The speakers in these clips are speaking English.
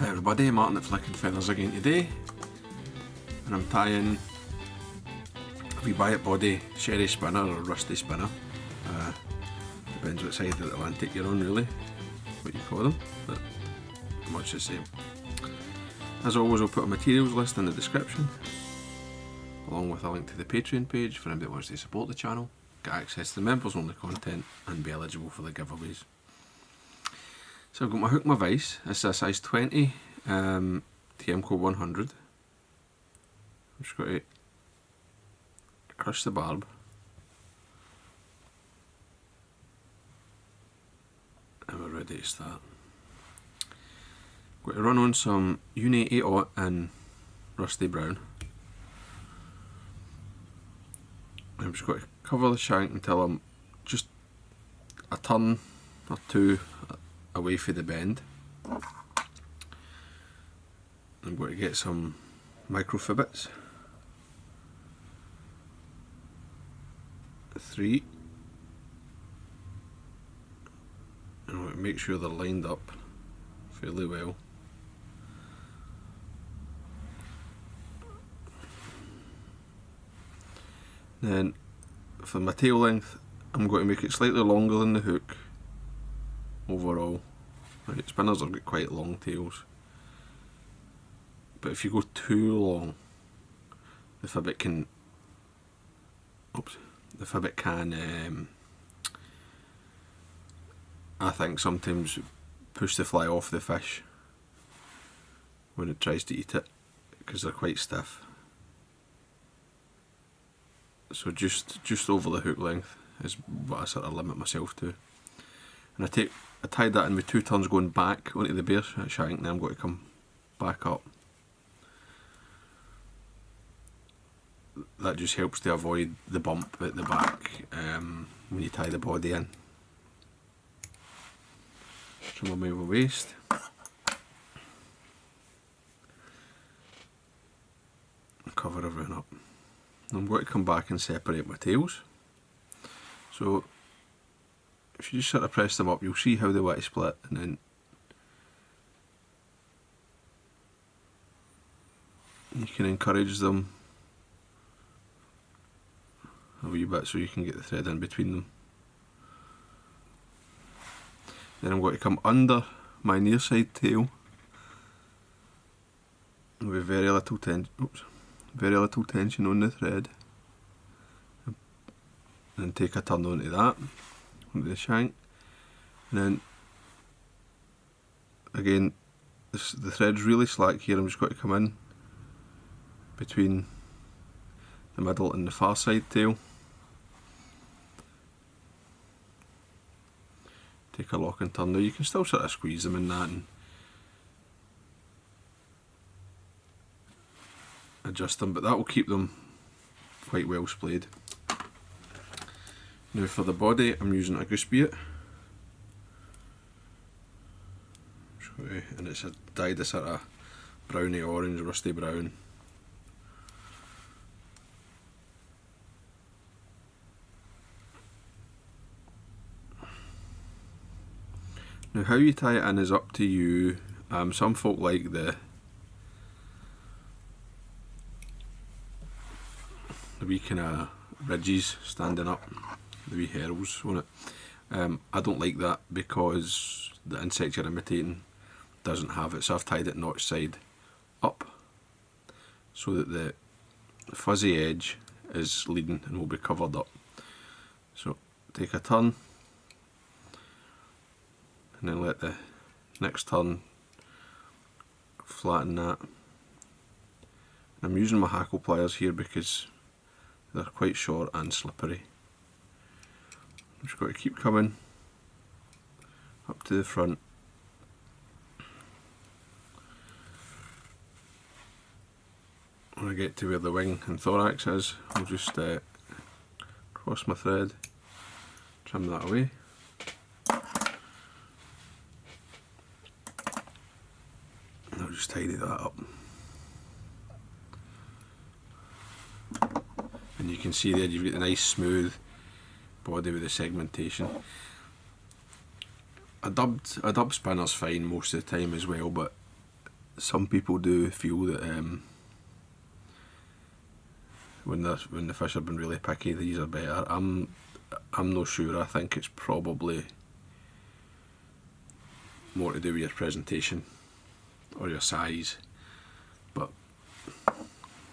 Hi everybody, Martyn at Flicking Feathers again today, and I'm tying a wee Biot body sherry spinner or rusty spinner. Depends what side of the Atlantic you're on really, what you call them, but much the same. As always, I'll put a materials list in the description, along with a link to the Patreon page for anybody that wants to support the channel, get access to the members only content and be eligible for the giveaways. So I've got my hook, my vise. This is a size 20 Tiemco 100. I'm just going to crush the barb and we're ready to start. I'm going to run on some Uni 8/0 in rusty brown. I'm just going to cover the shank until I'm just a turn or two away from the bend. I'm going to get some micro fibbets, 3, and I'm going to make sure they're lined up fairly well. Then for my tail length, I'm going to make it slightly longer than the hook overall. Right, spinners have got quite long tails, but if you go too long, the fibbet can I think sometimes push the fly off the fish when it tries to eat it, because they're quite stiff. So just over the hook length is what I sort of limit myself to. And I tied that in with 2 turns going back onto the bare shank, and then I'm going to come back up. That just helps to avoid the bump at the back when you tie the body in. Trim away my waist. Cover everything up. I'm going to come back and separate my tails. So if you just sort of press them up, you'll see how they want to split, and then you can encourage them a wee bit so you can get the thread in between them. Then I'm going to come under my near side tail with very little tension on the thread, and take a turn onto that, onto the shank, and then again the thread's really slack here. I'm just going to come in between the middle and the far side tail, take a lock and turn. Now you can still sort of squeeze them in that and adjust them, but that will keep them quite well splayed. Now for the body, I'm using a Goose Biot, and it's dyed a sort of browny orange, rusty brown. Now how you tie it in is up to you. Some folk like the wee kind of ridges standing up, the wee herls on it. I don't like that because the insect you're imitating doesn't have it, so I've tied it notch side up so that the fuzzy edge is leading and will be covered up. So take a turn and then let the next turn flatten that. I'm using my hackle pliers here because they're quite short and slippery. I'm just going to keep coming up to the front. When I get to where the wing and thorax is, I'll just cross my thread, trim that away. And I'll just tidy that up. And you can see there you've got the nice smooth body with the segmentation. A dubbed spinner's fine most of the time as well, but some people do feel that when the fish have been really picky, these are better. I'm not sure. I think it's probably more to do with your presentation or your size, but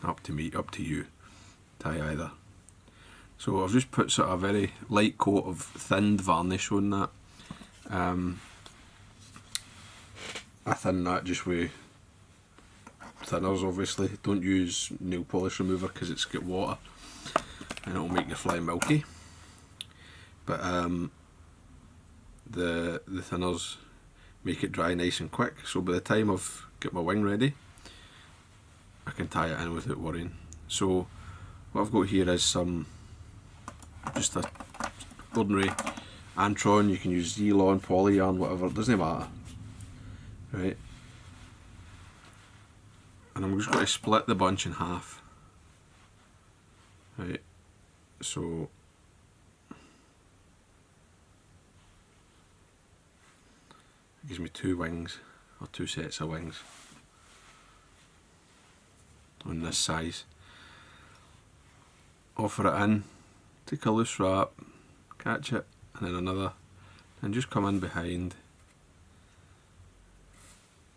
up to me, up to you. Tie either. So I've just put sort of a very light coat of thinned varnish on that. I thin that just with thinners, obviously. Don't use nail polish remover because it's got water and it'll make your fly milky. But the thinners make it dry nice and quick, so by the time I've got my wing ready, I can tie it in without worrying. So what I've got here is just a ordinary antron. You can use Z-Lon, poly yarn, whatever, it doesn't matter. Right, and I'm just going to split the bunch in half. Right, so it gives me 2 wings, or 2 sets of wings on this size. Offer it in, take a loose wrap, catch it, and then another, and just come in behind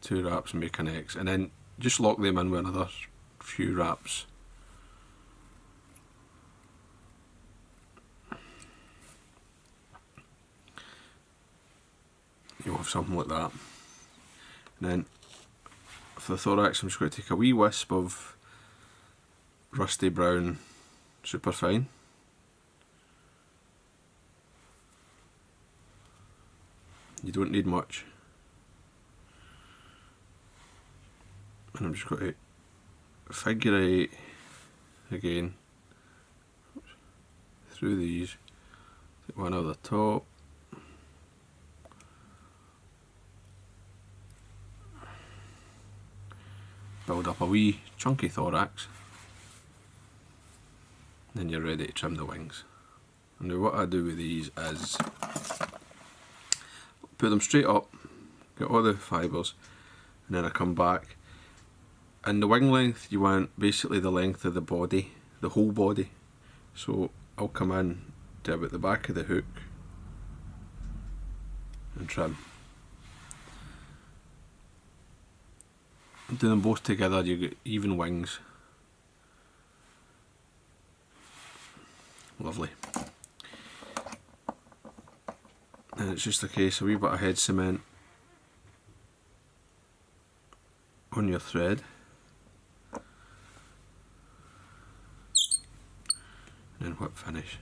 2 wraps and make an X, and then just lock them in with another few wraps. You'll have something like that. And then for the thorax, I'm just going to take a wee wisp of rusty brown superfine. You don't need much. And I'm just going to figure eight again through these. Take one over the top. Build up a wee chunky thorax. Then you're ready to trim the wings. And now what I do with these is put them straight up, get all the fibres, and then I come back. And the wing length, you want basically the length of the body, the whole body. So I'll come in to about the back of the hook and trim. Do them both together, you get even wings. Lovely. And it's just a case of a wee bit of head cement on your thread. And then whip finish.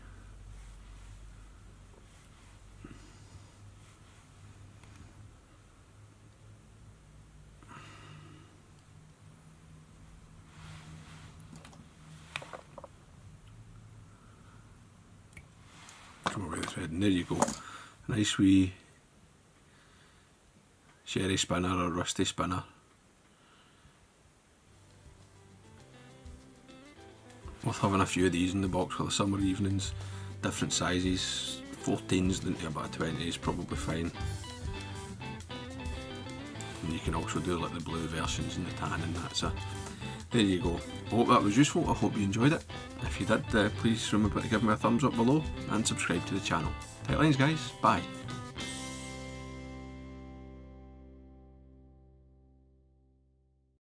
Come over the thread, and there you go. A nice wee sherry spinner or rusty spinner. Worth having a few of these in the box for the summer evenings. Different sizes, 14s into about 20s, probably fine. And you can also do like the blue versions and the tan and that, so there you go. I hope that was useful, I hope you enjoyed it. If you did, please remember to give me a thumbs up below and subscribe to the channel. Tight lines guys, bye.